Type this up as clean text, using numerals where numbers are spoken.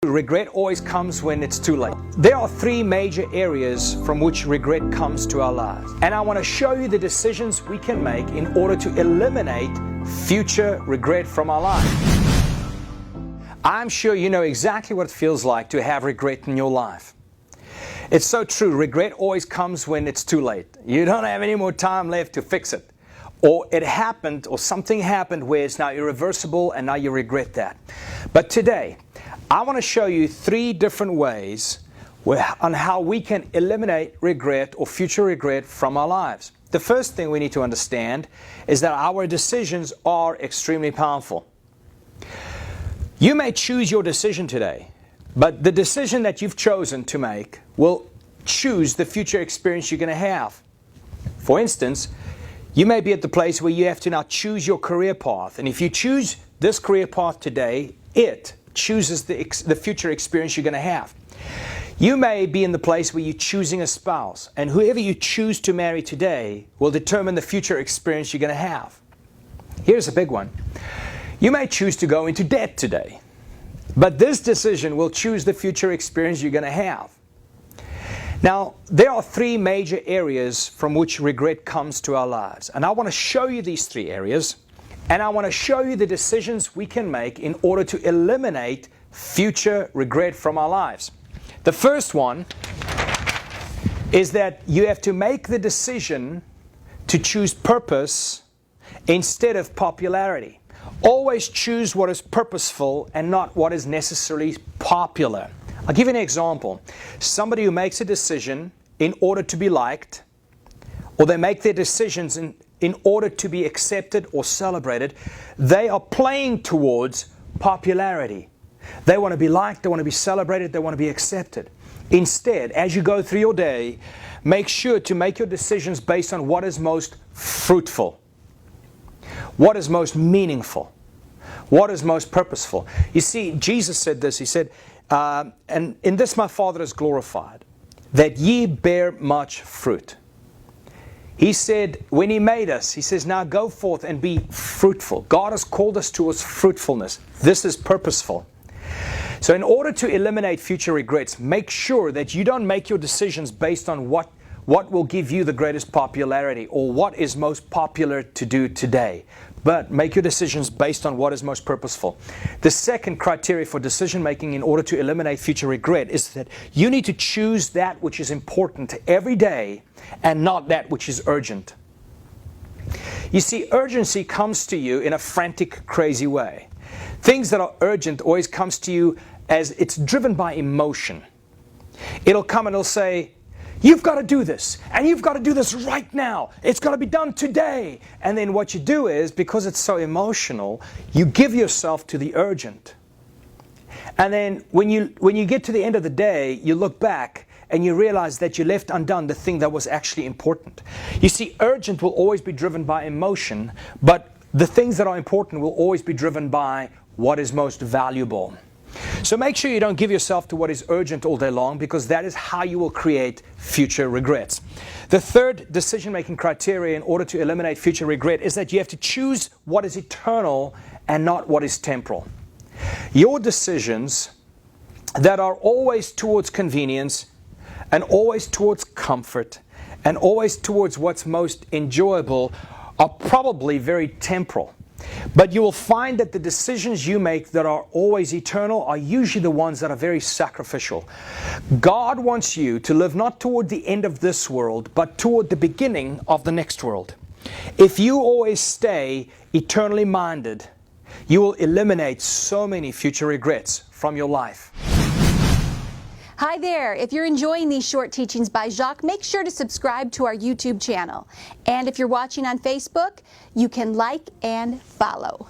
true, regret always comes when it's too late. There are three major areas from which regret comes to our lives. And I want to show you the decisions we can make in order to eliminate future regret from our lives. I'm sure you know exactly what it feels like to have regret in your life. It's so true, regret always comes when it's too late. You don't have any more time left to fix it. Or it happened, or something happened where it's now irreversible and now you regret that. But today, I want to show you three different ways on how we can eliminate regret or future regret from our lives. The first thing we need to understand is that our decisions are extremely powerful. You may choose your decision today, but the decision that you've chosen to make will choose the future experience you're going to have. For instance, you may be at the place where you have to now choose your career path. And if you choose this career path today, it chooses the future experience you're going to have. You may be in the place where you're choosing a spouse. And whoever you choose to marry today will determine the future experience you're going to have. Here's a big one. You may choose to go into debt today. But this decision will choose the future experience you're going to have. Now, there are three major areas from which regret comes to our lives. And I want to show you these three areas. And I want to show you the decisions we can make in order to eliminate future regret from our lives. The first one is that you have to make the decision to choose purpose instead of popularity. Always choose what is purposeful and not what is necessarily popular. I'll give you an example. Somebody who makes a decision in order to be liked, or they make their decisions in order to be accepted or celebrated, they are playing towards popularity. They want to be liked, they want to be celebrated, they want to be accepted. Instead, as you go through your day, make sure to make your decisions based on what is most fruitful, what is most meaningful, what is most purposeful. You see, Jesus said this, He said, and in this my Father is glorified, that ye bear much fruit. He said, when He made us, He says, now go forth and be fruitful. God has called us towards fruitfulness. This is purposeful. So in order to eliminate future regrets, make sure that you don't make your decisions based on what will give you the greatest popularity or what is most popular to do today. But make your decisions based on what is most purposeful. The second criteria for decision making in order to eliminate future regret is that you need to choose that which is important every day and not that which is urgent. You see, urgency comes to you in a frantic, crazy way. Things that are urgent always comes to you as it's driven by emotion. It'll come and it'll say, you've got to do this, and you've got to do this right now. It's got to be done today. And then what you do is, because it's so emotional, you give yourself to the urgent. And then when you get to the end of the day, you look back and you realize that you left undone the thing that was actually important. You see, urgent will always be driven by emotion, but the things that are important will always be driven by what is most valuable. So make sure you don't give yourself to what is urgent all day long, because that is how you will create future regrets. The third decision-making criteria in order to eliminate future regret is that you have to choose what is eternal and not what is temporal. Your decisions that are always towards convenience and always towards comfort and always towards what's most enjoyable are probably very temporal. But you will find that the decisions you make that are always eternal are usually the ones that are very sacrificial. God wants you to live not toward the end of this world, but toward the beginning of the next world. If you always stay eternally minded, you will eliminate so many future regrets from your life. Hi there. If you're enjoying these short teachings by Jacques, make sure to subscribe to our YouTube channel. And if you're watching on Facebook, you can like and follow.